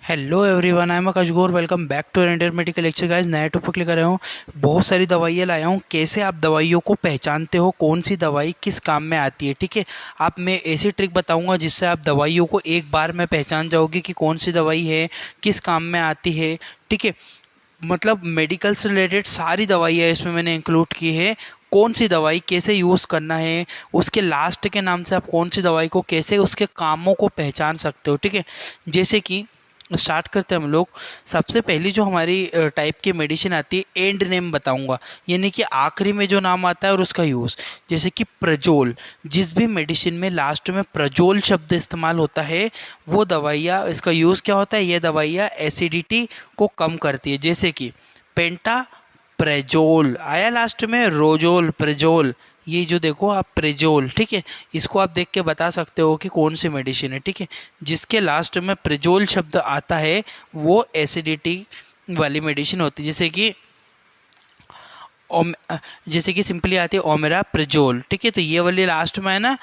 Hello everyone, I am Akash Gaur. Welcome back to Indian medical lecture guys. नया topic लेकर आया हूँ। बहुत सारी दवाइयाँ लाया हूँ। कैसे आप दवाइयों को पहचानते हो, कौन सी दवाई किस काम में आती है, ठीक है। आप मैं ऐसी ट्रिक बताऊंगा जिससे आप दवाइयों को एक बार में पहचान जाओगे कि कौन सी दवाई है, किस काम में आती है, ठीक है। मतलब मेडिकल से रिलेटेड सारी दवाइयाँ इसमें मैंने इंक्लूड की है। कौन सी दवाई कैसे यूज़ करना है, उसके लास्ट के नाम से आप कौन सी दवाई को कैसे उसके कामों को पहचान सकते हो, ठीक है। जैसे कि स्टार्ट करते हैं हम लोग। सबसे पहली जो हमारी टाइप की मेडिसिन आती है, एंड नेम बताऊंगा, यानी कि आखिरी में जो नाम आता है और उसका यूज़। जैसे कि प्रजोल। जिस भी मेडिसिन में लास्ट में प्रजोल शब्द इस्तेमाल होता है, वो दवाइयाँ, इसका यूज़ क्या होता है, ये दवाइयाँ एसिडिटी को कम करती है। जैसे कि पेंटा प्रेजोल आया लास्ट में, रोजोल, प्रेजोल। ये जो देखो आप, प्रेजोल, ठीक है। इसको आप देख के बता सकते हो कि कौन सी मेडिसिन है, ठीक है। जिसके लास्ट में प्रेजोल शब्द आता है वो एसिडिटी वाली मेडिसिन होती है। जैसे कि ओम जैसे कि सिंपली आती है ओमेरा प्रिजोल, ठीक है। तो ये वाली लास्ट में है ना,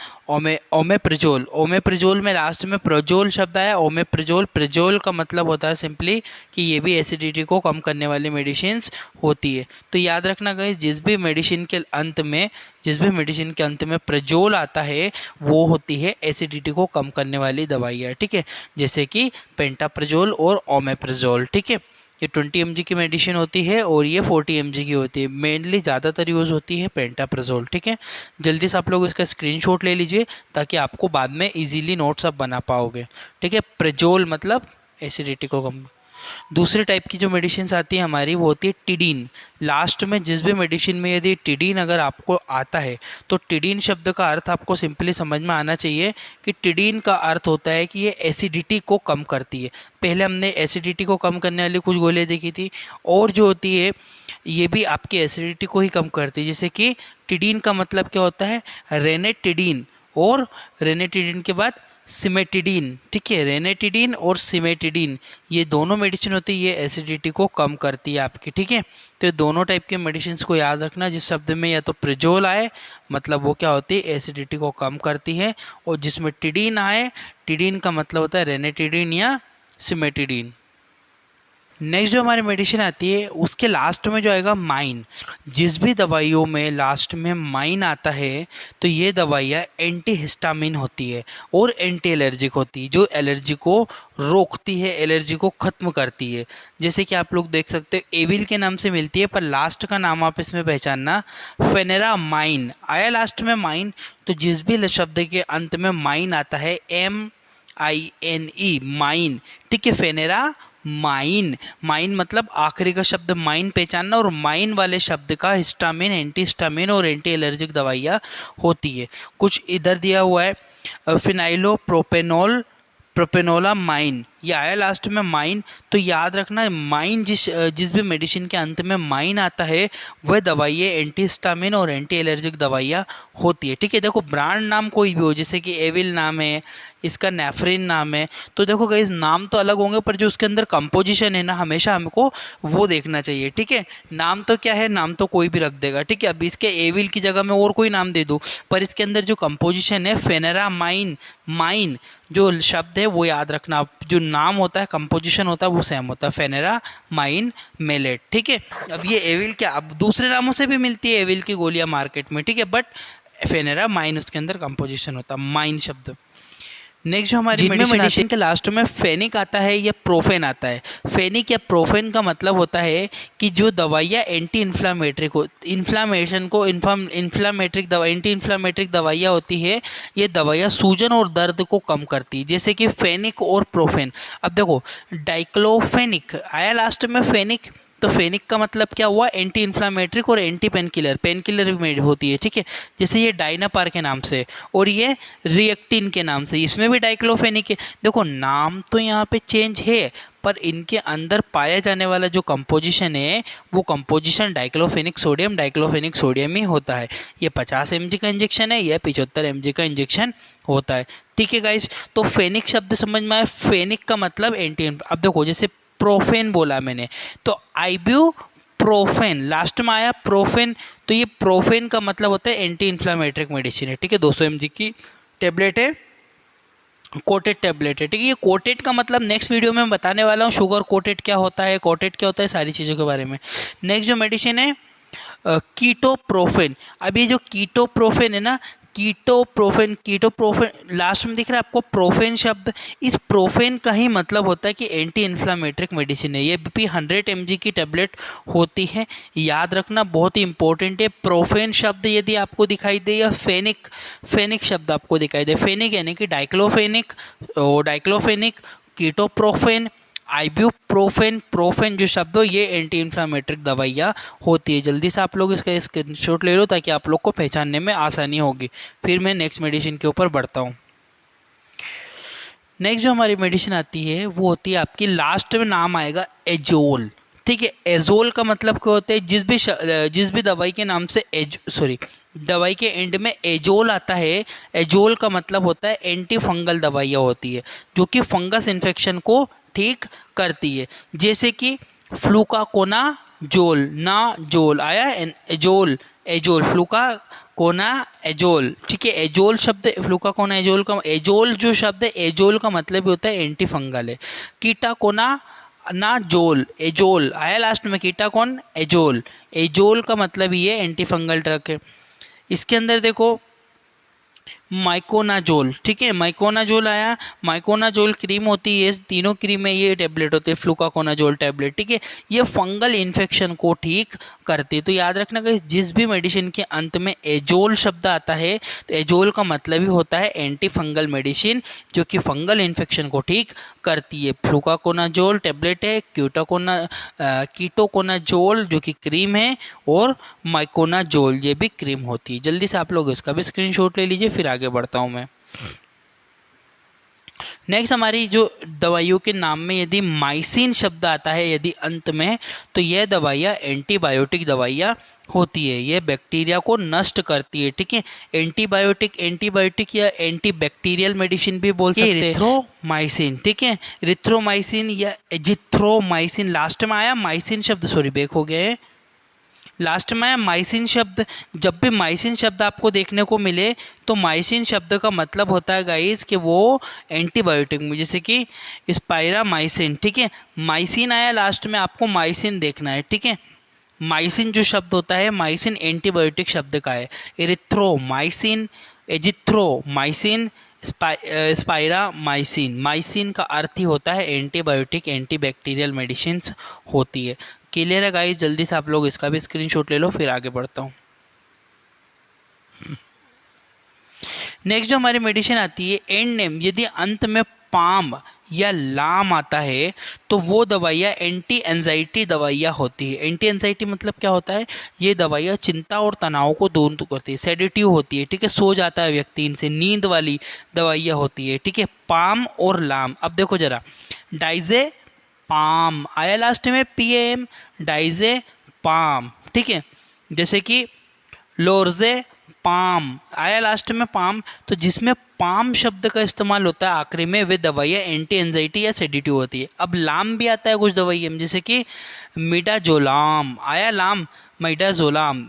ओमेप्रिजोल। ओमेप्रिजोल में लास्ट में प्रोजोल शब्द आया, ओमेप्रिजोल। प्रिजोल का मतलब होता है सिंपली कि ये भी एसिडिटी को कम करने वाली मेडिसिन होती है। तो याद रखना गाइस, जिस भी मेडिसिन के अंत में प्रिजोल आता है वो होती है एसिडिटी को कम करने वाली दवाइयाँ, ठीक है। जैसे कि पेंटाप्रिजोल और ओमेप्रिजोल, ठीक है। ये 20 mg की मेडिसिन होती है और ये 40 mg की होती है। मेनली ज़्यादातर यूज़ होती है पेंटाप्राजोल, ठीक है। जल्दी से आप लोग इसका स्क्रीनशॉट ले लीजिए ताकि आपको बाद में इजीली नोट्स आप बना पाओगे, ठीक है। प्रेजोल मतलब एसिडिटी को कम। दूसरे टाइप की जो मेडिसिन आती है हमारी, वो होती है टिडीन। लास्ट में जिस भी मेडिसिन में यदि टिडीन अगर आपको आता है, तो टिडीन शब्द का अर्थ आपको सिंपली समझ में आना चाहिए कि टिडीन का अर्थ होता है कि ये एसिडिटी को कम करती है। पहले हमने एसिडिटी को कम करने वाली कुछ गोलियां देखी थी, और जो होती है ये भी आपकी एसिडिटी को ही कम करती है। जैसे कि टिडीन का मतलब क्या होता है, रेनेटिडीन, और रेनेटिडीन के बाद सिमेटिडीन, ठीक है। रेनेटिडीन और सिमेटिडीन ये दोनों मेडिसिन होती है, ये एसिडिटी को कम करती है आपकी, ठीक है। तो ये दोनों टाइप के मेडिसिन को याद रखना। जिस शब्द में या तो प्रिजोल आए मतलब वो क्या होती है, एसिडिटी को कम करती है, और जिसमें टिडीन आए, टिडीन का मतलब होता है रेनेटिडीन या सिमेटिडीन। नेक्स्ट जो हमारी मेडिसिन आती है उसके लास्ट में जो आएगा माइन। जिस भी दवाइयों में लास्ट में माइन आता है तो ये दवाइयाँ एंटी हिस्टामिन होती है और एंटी एलर्जिक होती है, जो एलर्जी को रोकती है, एलर्जी को ख़त्म करती है। जैसे कि आप लोग देख सकते हो, एविल के नाम से मिलती है, पर लास्ट का नाम आप इसमें पहचानना, फेनेरा माइन आया लास्ट में माइन। तो जिस भी शब्द के अंत में माइन आता है, MINE, माइन, ठीक है। फेनेरा माइन। माइन मतलब आखिरी का शब्द माइन पहचानना, और माइन वाले शब्द का हिस्टामिन, एंटी हिस्टामिन और एंटी एलर्जिक दवाइयाँ होती है। कुछ इधर दिया हुआ है, फिनाइलो प्रोपेनोल, प्रोपेनोला माइन, ये आया लास्ट में माइन। तो याद रखना, माइन जिस भी मेडिसिन के अंत में माइन आता है वह दवाइयाँ एंटी हिस्टामिन और एंटी एलर्जिक दवाइयाँ होती है, ठीक है। देखो ब्रांड नाम कोई भी हो, जैसे कि एविल नाम है, इसका नेफ्रिन नाम है, तो देखो गाइस नाम तो अलग होंगे पर जो उसके अंदर कंपोजिशन है ना, हमेशा हमको वो देखना चाहिए, ठीक है। नाम तो क्या है, नाम तो कोई भी रख देगा, ठीक है। अब इसके एविल की जगह में और कोई नाम दे दूँ, पर इसके अंदर जो कंपोजिशन है फेनेरा माइन, माइन जो शब्द है वो याद रखना, जो नाम होता है, कंपोजिशन होता है, वो सेम होता है, फेनेरा माइन मेलेट, ठीक है। अब ये एविल क्या, अब दूसरे नामों से भी मिलती है एविल की गोलियां मार्केट में, ठीक है, बट फेनेरा माइन उसके अंदर कंपोजिशन होता है, माइन शब्द। नेक्स्ट जो हमारी जिनमें मेडिसिन के लास्ट में फेनिक आता है या प्रोफेन आता है। फेनिक या प्रोफेन का मतलब होता है कि जो दवाइयाँ एंटी इन्फ्लामेटरी को, इन्फ्लामेशन को, इन्फ्लामेट्रिक दवा, एंटी इन्फ्लामेट्रिक दवाइयाँ होती है, ये दवाइयाँ सूजन और दर्द को कम करती है। जैसे कि फेनिक और प्रोफेन। अब देखो, डाइक्लोफेनिक आया लास्ट में फेनिक, तो फेनिक का मतलब क्या हुआ, एंटी इन्फ्लामेट्रिक और anti pain killer, pain killer भी होती है, ठीक है। जैसे ये डाइनापार के नाम से, और ये रिएक्टिन के नाम से, इसमें भी डाइक्लोफेनिक है। देखो नाम तो यहाँ पे चेंज है, पर इनके अंदर पाया जाने वाला जो कंपोजिशन है वो कंपोजिशन डाइक्लोफेनिक सोडियम ही होता है। ये 50 mg का इंजेक्शन है, यह 75 mg का इंजेक्शन होता है, ठीक है गाइज। तो फेनिक शब्द समझ में आया। फेनिक का मतलब एंटी, अब देखो जैसे प्रोफेन बोला मैंने, तो आइब्यू प्रोफेन लास्ट में आया, प्रोफेन, तो ये प्रोफेन का मतलब होता है एंटी इन्फ्लामेट्रिक मेडिसिन है, ठीक है। 200 mg की टेबलेट है, कोटेड टेबलेट है, ठीक है। ये कोटेड का मतलब नेक्स्ट वीडियो में मैं बताने वाला हूँ, शुगर कोटेड क्या होता है, कोटेड क्या होता है, सारी चीज़ों के बारे में। नेक्स्ट जो मेडिसिन है कीटोप्रोफेन। अब ये जो कीटोप्रोफेन है ना, कीटोप्रोफेन, कीटोप्रोफेन लास्ट में दिख रहा है आपको प्रोफेन शब्द, इस प्रोफेन का ही मतलब होता है कि एंटी इन्फ्लामेट्रिक मेडिसिन है। ये भी 100 mg की टेबलेट होती है, याद रखना, बहुत ही इंपॉर्टेंट है। प्रोफेन शब्द यदि आपको दिखाई दे या फेनिक, फेनिक शब्द आपको दिखाई दे, फेनिक यानी कि डाइक्लोफेनिक, डाइक्लोफेनिक, कीटोप्रोफेन, आइब्यूप्रोफेन, प्रोफेन जो शब्द हो, ये एंटी इन्फ्लामेट्रिक दवाइयाँ होती है। जल्दी से आप लोग इसका स्क्रीनशॉट ले लो ताकि आप लोग को पहचानने में आसानी होगी। फिर मैं नेक्स्ट मेडिसिन के ऊपर बढ़ता हूँ। नेक्स्ट जो हमारी मेडिसिन आती है वो होती है आपकी, लास्ट में नाम आएगा एजोल, ठीक है। एजोल का मतलब क्या होता है, जिस भी दवाई के नाम से दवाई के एंड में एजोल आता है, एजोल का मतलब होता है एंटी फंगल दवाइयाँ होती है जो कि फंगस इन्फेक्शन को ठीक करती है। जैसे कि फ्लूकाकोना जोल, ना जोल आया, एजोल, एजोल, फ्लूका कोना एजोल, ठीक है। एजोल शब्द, फ्लूका कोना एजोल का, एजोल जो शब्द है, एजोल का मतलब भी होता है एंटी फंगल है। कीटा कोना ना जोल, एजोल आया लास्ट में, कीटा कौन, एजोल, एजोल का मतलब ये एंटी फंगल ड्रग है। इसके अंदर देखो माइकोनाजोल, ठीक है, माइकोनाजोल आया, माइकोनाजोल क्रीम होती है, तीनों क्रीम में ये टेबलेट होती है, फ्लूकाकोनाजोल टेबलेट, ठीक है। ये फंगल इन्फेक्शन को ठीक करती है। तो याद रखना कि जिस भी मेडिसिन के अंत में एजोल शब्द आता है तो एजोल का मतलब ही होता है एंटी फंगल मेडिसिन जो कि फंगल इन्फेक्शन को ठीक करती है। फ्लूकाकोनाजोल टेबलेट है, कीटोकोनाजोल जो कि क्रीम है, और माइकोनाजोल ये भी क्रीम होती है। जल्दी से आप लोग इसका भी स्क्रीनशॉट ले लीजिए, फिर आगे बढ़ता हूँ मैं। नेक्स्ट हमारी जो दवाइयों के नाम में यदि माइसिन शब्द आता है यदि अंत में, तो यह दवाइयाँ एंटीबायोटिक दवाइयाँ होती है, ये बैक्टीरिया को नष्ट करती है, ठीक है। एंटीबायोटिक या एंटी बैक्टीरियल मेडिसिन भी बोल सकते हैं। रिथ्रोमाइसिन, ठीक है, रिथ्रोमाइसिन या एजिथ्रोमाइसिन, लास्ट में आया माइसिन शब्द, सॉरी बैक हो गए, लास्ट में माइसिन शब्द। जब भी माइसिन शब्द आपको देखने को मिले तो माइसिन शब्द का मतलब होता है गाइस कि वो एंटीबायोटिक में, जैसे कि स्पाइरामाइसिन, ठीक है, माइसिन आया लास्ट में, आपको माइसिन देखना है, ठीक है। माइसिन जो शब्द होता है, माइसिन एंटीबायोटिक शब्द का है। एरिथ्रोमाइसिन, एजिथ्रोमाइसिन, स्पाइरामाइसिन, माइसिन का अर्थ ही होता है एंटीबायोटिक, एंटीबैक्टीरियल मेडिसिन होती है। क्लियर है गाइस, जल्दी से आप लोग इसका भी स्क्रीनशॉट ले लो, फिर आगे बढ़ता हूँ। नेक्स्ट जो हमारी मेडिसिन आती है एंड नेम, यदि अंत में पाम या लाम आता है तो वो दवाइयाँ एंटी एंजाइटी दवाइयाँ होती है। एंटी एंजाइटी मतलब क्या होता है, ये दवाइयाँ चिंता और तनाव को दूर करती है, सेडेटिव होती है, ठीक है, सो जाता है व्यक्ति इनसे, नींद वाली दवाइयाँ होती है, ठीक है। पाम और लाम, अब देखो जरा, डाइजे पाम आया लास्ट में, PAM, डाइजे पाम, ठीक है। जैसे कि लोर्जे पाम आया लास्ट में, पाम, तो जिसमें पाम शब्द का इस्तेमाल होता है आखिरी में, वे दवाइयाँ एंटी एंजाइटी या सेडेटिव होती है। अब लाम भी आता है कुछ दवाइयों में, जैसे कि मिडाजोलाम आया, लाम, मिडाजोलाम,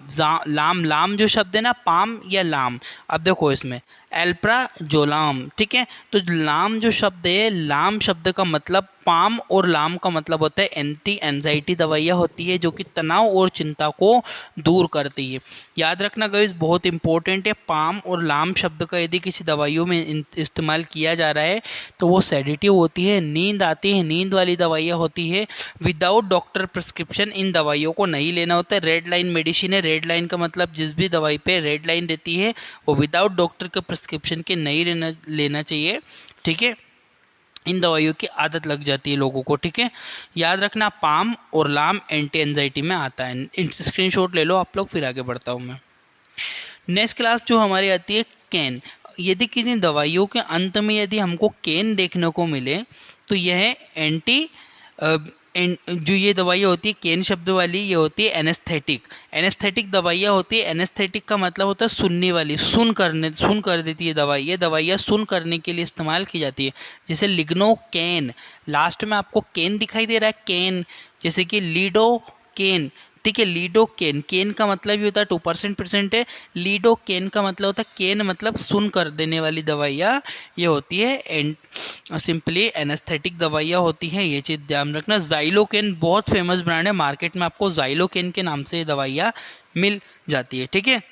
लाम, लाम जो शब्द है ना, पाम या लाम, अब देखो इसमें एल्प्राजोलाम, ठीक है। तो लाम जो शब्द है, लाम शब्द का मतलब, पाम और लाम का मतलब होता है एंटी एंजाइटी दवाइयाँ होती है जो कि तनाव और चिंता को दूर करती है। याद रखना गाइस, बहुत इंपॉर्टेंट है, पाम और लाम शब्द का यदि किसी दवाइयों में इस्तेमाल किया जा रहा है तो वो सेडेटिव होती है, नींद आती है, नींद वाली दवाइयाँ होती है। विदाउट डॉक्टर प्रिस्क्रिप्शन इन दवाइयों को नहीं लेना होता है। रेड लाइन मेडिसिन है, रेड लाइन का मतलब जिस भी दवाई पे रेड लाइन रहती है वो विदाउट डॉक्टर के प्रिस्क्रिप्शन के नहीं लेना चाहिए, ठीक है। इन दवाइयों की आदत लग जाती है लोगों को, ठीक है। याद रखना, पाम और लाम एंटी एंजाइटी में आता है। स्क्रीनशॉट ले लो आप लोग, फिर आगे बढ़ता हूँ मैं। नेक्स्ट क्लास जो हमारी आती है कैन। यदि किसी दवाइयों के अंत में यदि हमको कैन देखने को मिले तो यह जो ये दवाइयाँ होती है कैन शब्द वाली, ये होती है एनेस्थेटिक, एनेस्थेटिक दवाइयाँ होती है। एनेस्थेटिक का मतलब होता है सुनने वाली, सुन कर देती है दवाई, ये दवाइयाँ सुन करने के लिए इस्तेमाल की जाती है। जैसे लिग्नो कैन, लास्ट में आपको कैन दिखाई दे रहा है, कैन, जैसे कि लीडो कैन, ठीक है। लीडोकेन, केन का मतलब ये होता है 2% है। लीडोकेन का मतलब होता है, केन मतलब सुन कर देने वाली दवाइयाँ ये होती है, सिंपली एनेस्थेटिक दवाइयाँ होती हैं, ये चीज़ ध्यान रखना। जाइलोकेन बहुत फेमस ब्रांड है, मार्केट में आपको जाइलोकेन के नाम से ये दवाइयाँ मिल जाती है, ठीक है।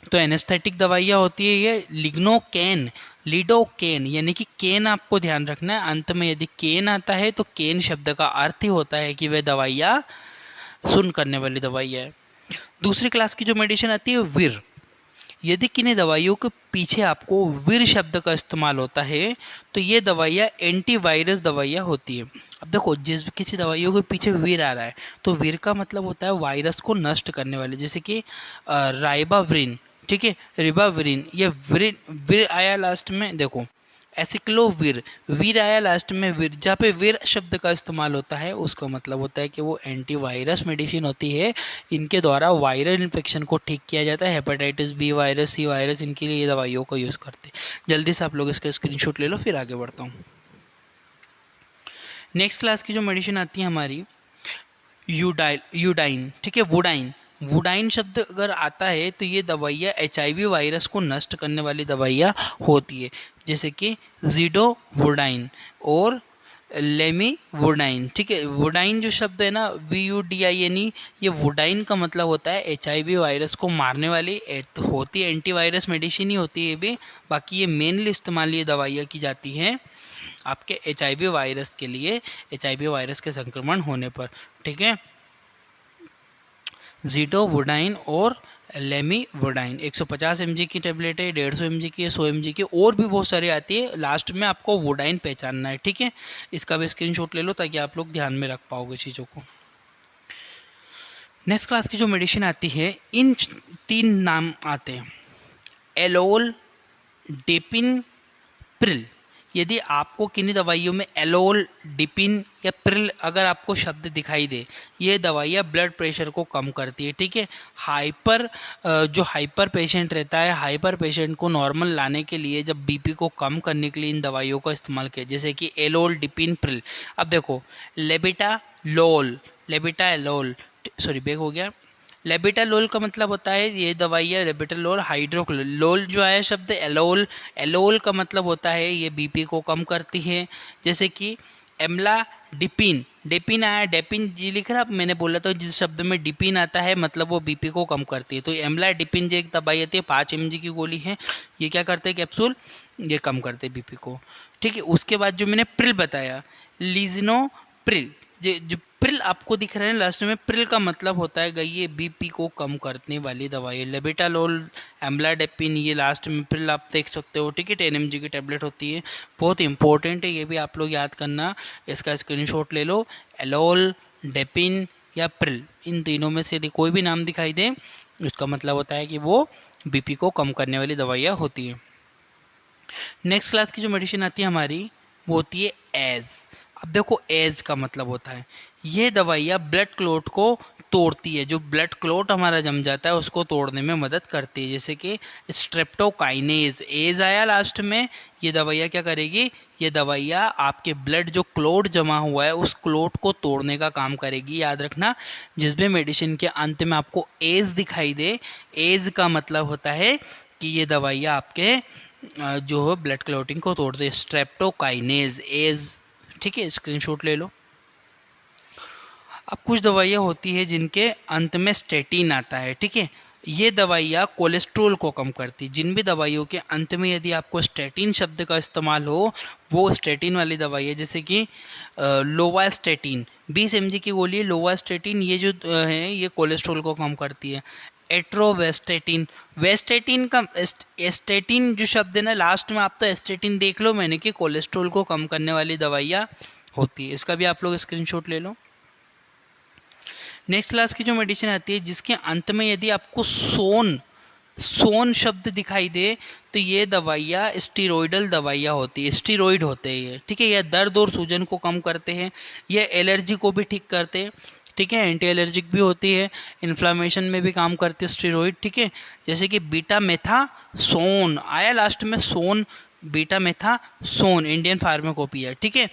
तो एनेस्थेटिक दवाइयाँ होती है ये लिग्नोकेन, लीडोकेन, यानी कि केन आपको ध्यान रखना है। अंत में यदि केन आता है तो केन शब्द का अर्थ ही होता है कि वह दवाइयाँ सुन करने वाली दवाई है। दूसरी क्लास की जो मेडिसिन आती है वीर। यदि किन्हीं दवाइयों के पीछे आपको वीर शब्द का इस्तेमाल होता है तो ये दवाइयाँ एंटीवायरस दवाइयाँ होती है। अब देखो, जिस किसी दवाइयों के पीछे वीर आ रहा है तो वीर का मतलब होता है वायरस को नष्ट करने वाले, जैसे कि राइबाविरिन, ठीक है, रिबाविरिन, ये वीर वीर आया लास्ट में, देखो एसिक्लोवीर, वीर आया लास्ट में, वीर जहाँ पे वीर शब्द का इस्तेमाल होता है उसका मतलब होता है कि वो एंटीवायरस मेडिसिन होती है। इनके द्वारा वायरल इन्फेक्शन को ठीक किया जाता है, hepatitis B virus, C virus, इनके लिए ये दवाइयों का यूज़ करते हैं। जल्दी से आप लोग इसका स्क्रीनशॉट ले लो, फिर आगे बढ़ता हूँ। नेक्स्ट क्लास की जो मेडिसिन आती है हमारी यूडाइन, ठीक है, वुडाइन। वुडाइन शब्द अगर आता है तो ये दवाइयाँ HIV वायरस को नष्ट करने वाली दवाइयाँ होती है, जैसे कि ज़िडोवुडाइन और लेमिवुडाइन, ठीक है। वुडाइन जो शब्द है ना, VUDINE, ये वुडाइन का मतलब होता है HIV वायरस को मारने वाली होती है, एंटीवायरस मेडिसिन ही होती है ये भी। बाकी ये मेनली इस्तेमाल ये दवाइयाँ की जाती हैं आपके HIV वायरस के लिए, HIV वायरस के संक्रमण होने पर, ठीक है। ज़िडोवुडाइन और लेमिवुडाइन 150 mg की टेबलेट है, 150 mg की है, 100 mg की, और भी बहुत सारी आती है। लास्ट में आपको वुडाइन पहचानना है, ठीक है। इसका भी स्क्रीनशॉट ले लो ताकि आप लोग ध्यान में रख पाओगे चीज़ों को। नेक्स्ट क्लास की जो मेडिसिन आती है, इन 3 नाम आते हैं, एलोल, डिपिन, प्रिल। यदि आपको किन्हीं दवाइयों में एलोल, डिपिन या प्रिल अगर आपको शब्द दिखाई दे, ये दवाइयाँ ब्लड प्रेशर को कम करती है, ठीक है। जो हाइपर पेशेंट रहता है, हाइपर पेशेंट को नॉर्मल लाने के लिए, जब बीपी को कम करने के लिए इन दवाइयों का इस्तेमाल किया, जैसे कि एलोल, डिपिन, प्रिल। अब देखो, लेबिटालोल, सॉरी बैक हो गया। लेबिटालोल का मतलब होता है, ये दवाई है लेबिटालोल हाइड्रोक्लोल, लोल जो है शब्द एलोल, एलोल का मतलब होता है ये बीपी को कम करती है। जैसे कि एमला डिपिन, डिपिन आया, डेपिन जी लिख रहा, मैंने बोला था जिस शब्द में डिपिन आता है मतलब वो बीपी को कम करती है। तो एमला डिपिन जो एक दवाई आती है 5 mg की गोली है, ये क्या करते हैं कैप्सूल, ये कम करते हैं बीपी को, ठीक है। उसके बाद जो मैंने प्रिल बताया, लीजनो प्रिल, जो प्रिल आपको दिख रहे हैं लास्ट में, प्रिल का मतलब होता है ये बीपी को कम करने वाली दवाई है। लेबिटालोल, एम्लाडेपिन, ये लास्ट में प्रिल आप देख सकते हो, ठीक है। 10 mg की टेबलेट होती है, बहुत इंपॉर्टेंट है, ये भी आप लोग याद करना, इसका स्क्रीनशॉट ले लो। एलोल, डेपिन या प्रिल, इन तीनों में से यदि कोई भी नाम दिखाई दे उसका मतलब होता है कि वो बीपी को कम करने वाली दवाइयाँ होती हैं। नेक्स्ट क्लास की जो मेडिसिन आती है हमारी वो होती है एज। अब देखो, एज का मतलब होता है ये दवाइयाँ ब्लड क्लोट को तोड़ती है, जो ब्लड क्लोट हमारा जम जाता है उसको तोड़ने में मदद करती है, जैसे कि स्ट्रेप्टोकाइनेज, एज आया लास्ट में, ये दवाइयाँ क्या करेगी, ये दवाइयाँ आपके ब्लड जो क्लोट जमा हुआ है उस क्लोट को तोड़ने का काम करेगी। याद रखना, जिस भी मेडिसिन के अंत में आपको एज दिखाई दे, एज का मतलब होता है कि ये दवाइयाँ आपके जो ब्लड क्लोटिंग को तोड़ते हैं, स्ट्रेप्टोकाइनेज, एज, ठीक है। स्क्रीनशॉट ले लो। अब कुछ दवाइयाँ होती है जिनके अंत में स्टेटिन आता है, ठीक है। ये दवाइयाँ कोलेस्ट्रोल को कम करती, जिन भी दवाइयों के अंत में यदि आपको स्टेटिन शब्द का इस्तेमाल हो वो स्टेटिन वाली दवाई है, जैसे कि लोवास्टेटिन 20 mg की गोली है, लोवास्टेटिन, ये जो है ये कोलेस्ट्रोल को कम करती है। एट्रोवेस्टेटिन, वेस्टेटिन का एस्टेटिन जो शब्द है ना लास्ट में, आप तो एस्टेटिन देख लो मैंने कि कोलेस्ट्रोल को कम करने वाली दवाइयाँ होती है, इसका भी आप लोग स्क्रीनशॉट ले लो। नेक्स्ट क्लास की जो मेडिसिन आती है जिसके अंत में यदि आपको सोन शब्द दिखाई दे तो ये दवाइयाँ स्टीरोइडल दवाइयाँ होती है, स्टीरोइड होते हैं ये, ठीक है। यह दर्द और सूजन को कम करते हैं, यह एलर्जी को भी ठीक करते हैं, ठीक है। एंटी एलर्जिक भी होती है, इन्फ्लामेशन में भी काम करते हैं स्टीरोइड, ठीक है। जैसे कि बीटा मेथासोन आया लास्ट में, सोन, बीटा मेथासोन, इंडियन फार्माकोपिया, ठीक है।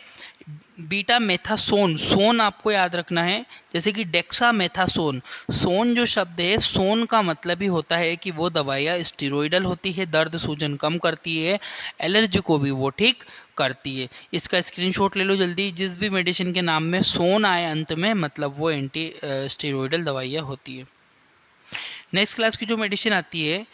बीटा मेथासोन, सोन आपको याद रखना है, जैसे कि डेक्सामेथासोन। सोन जो शब्द है, सोन का मतलब ही होता है कि वो दवाइयाँ स्टेरॉइडल होती है, दर्द सूजन कम करती है, एलर्जी को भी वो ठीक करती है। इसका स्क्रीनशॉट ले लो जल्दी। जिस भी मेडिसिन के नाम में सोन आए अंत में, मतलब वो एंटी स्टेरॉइडल दवाइयाँ होती है। नेक्स्ट क्लास की जो मेडिसिन आती है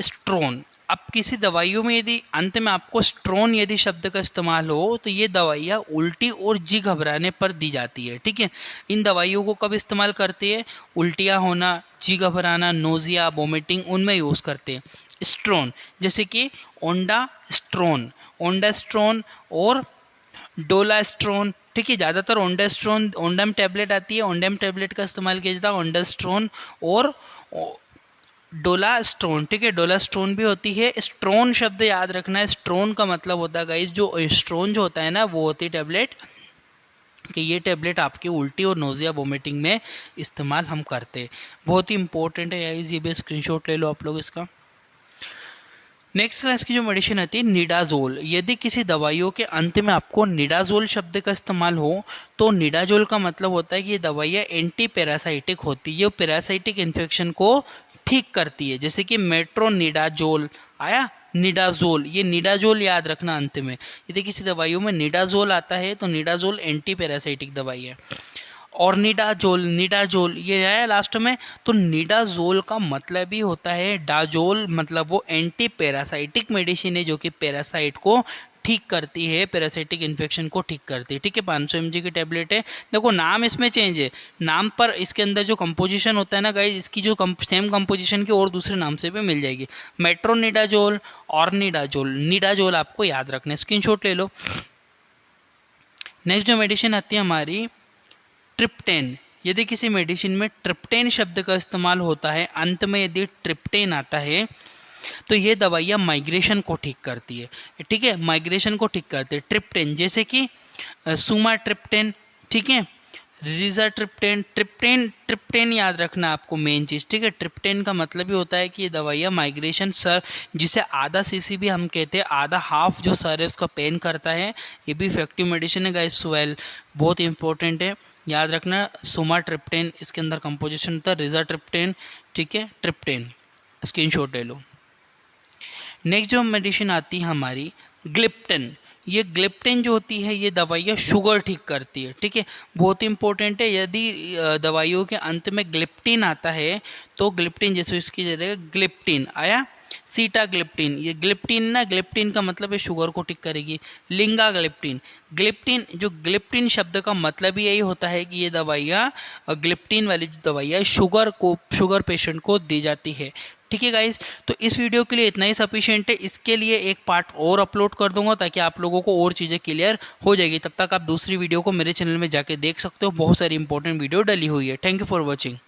स्ट्रोन। अब किसी दवाइयों में यदि अंत में आपको स्ट्रोन यदि शब्द का इस्तेमाल हो तो ये दवाइयाँ उल्टी और जी घबराने पर दी जाती है, ठीक है। इन दवाइयों को कब इस्तेमाल करते हैं? उल्टियाँ होना, जी घबराना, नोजिया, वोमिटिंग, उनमें यूज़ करते हैं स्ट्रोन। जैसे कि ओंडास्ट्रोन, ओंडास्ट्रोन और डोलास्ट्रोन, ठीक है। ज़्यादातर ओंडास्ट्रोन, ओंडम टैबलेट आती है, ओंडम टैबलेट का इस्तेमाल किया जाता है, ओंडास्ट्रोन और डोलास्टोन, ठीक है। डोलास्टोन भी होती है। स्ट्रोन शब्द याद रखना है, स्ट्रोन का मतलब होता है गाइस, जो स्ट्रोन जो होता है ना, वो होती है टैबलेट, कि ये टैबलेट आपकी उल्टी और नोजिया वोमिटिंग में इस्तेमाल हम करते हैं। बहुत ही इंपॉर्टेंट है गाइस, ये भी स्क्रीनशॉट ले लो आप लोग इसका। नेक्स्ट क्लास की जो मेडिसिन आती है निडाजोल। यदि किसी दवाइयों के अंत में आपको निडाजोल शब्द का इस्तेमाल हो तो निडाजोल का मतलब होता है कि ये दवाइयाँ एंटी पैरासाइटिक होती है, ये पैरासाइटिक इन्फेक्शन को ठीक करती है। जैसे कि मेट्रोनिडाजोल आया, निडाजोल, ये निडाजोल याद रखना अंत में। यदि किसी दवाइयों में निडाजोल आता है तो निडाजोल एंटी पैरासाइटिक दवाई है। और निडाजोल, निडाजोल ये आया लास्ट में, तो निडाजोल का मतलब ही होता है डाजोल, मतलब वो एंटी पैरासाइटिक मेडिसिन है जो कि पैरासाइट को ठीक करती है, पैरासाइटिक इन्फेक्शन को ठीक करती है, ठीक है। 500 mg की टैबलेट है। देखो नाम इसमें चेंज है, नाम पर इसके अंदर जो कंपोजिशन होता है ना गाइस, इसकी जो सेम कंपोजिशन की और दूसरे नाम से भी मिल जाएगी, मेट्रोनिडाजोल और निडाजोल। निडाजोल आपको याद रखना है, स्क्रीनशॉट ले लो। नेक्स्ट जो मेडिसिन आती है हमारी ट्रिप्टेन। यदि किसी मेडिसिन में ट्रिप्टेन शब्द का इस्तेमाल होता है, अंत में यदि ट्रिप्टेन आता है तो ये दवाइयाँ माइग्रेशन को ठीक करती है, ठीक है, माइग्रेशन को ठीक करती है ट्रिप्टेन। जैसे कि सुमाट्रिप्टेन, ठीक है, रिजाट्रिप्टेन, ट्रिप्टेन, ट्रिप्टेन याद रखना आपको मेन चीज़, ठीक है। ट्रिप्टेन का मतलब ही होता है कि ये दवाइयाँ माइग्रेशन, सर जिसे आधा सीसी भी हम कहते हैं, आधा हाफ जो सर है उसका पेन करता है, ये भी इफेक्टिव मेडिसिन है गाइस। स्वेल बहुत इंपॉर्टेंट है, याद रखना। सुमाट्रिप्टेन इसके अंदर कंपोजिशन होता है, रिजाट्रिप्टेन, ठीक है, ट्रिप्टेन, स्क्रीनशॉट ले लो। नेक्स्ट जो मेडिसिन आती है हमारी ग्लिप्टन। ये ग्लिप्टिन जो होती है ये दवाइयाँ शुगर ठीक करती है, ठीक है, बहुत इंपॉर्टेंट है। यदि दवाइयों के अंत में ग्लिप्टिन आता है तो ग्लिप्टिन, जैसे इसकी जगह ग्लिप्टिन आया, सीटाग्लिप्टिन, ये ग्लिप्टिन ना, ग्लिप्टिन का मतलब है शुगर को ठीक करेगी। लिंगाग्लिप्टिन, ग्लिप्टिन, जो ग्लिप्टिन शब्द का मतलब ही यही होता है कि ये दवाइयाँ, ग्लिप्टिन वाली जो दवाइयाँ शुगर पेशेंट को दी जाती है, ठीक है गाइज। तो इस वीडियो के लिए इतना ही सफिशिएंट है, इसके लिए एक पार्ट और अपलोड कर दूंगा ताकि आप लोगों को और चीज़ें क्लियर हो जाएगी। तब तक आप दूसरी वीडियो को मेरे चैनल में जाके देख सकते हो, बहुत सारी इंपॉर्टेंट वीडियो डली हुई है। Thank you for watching.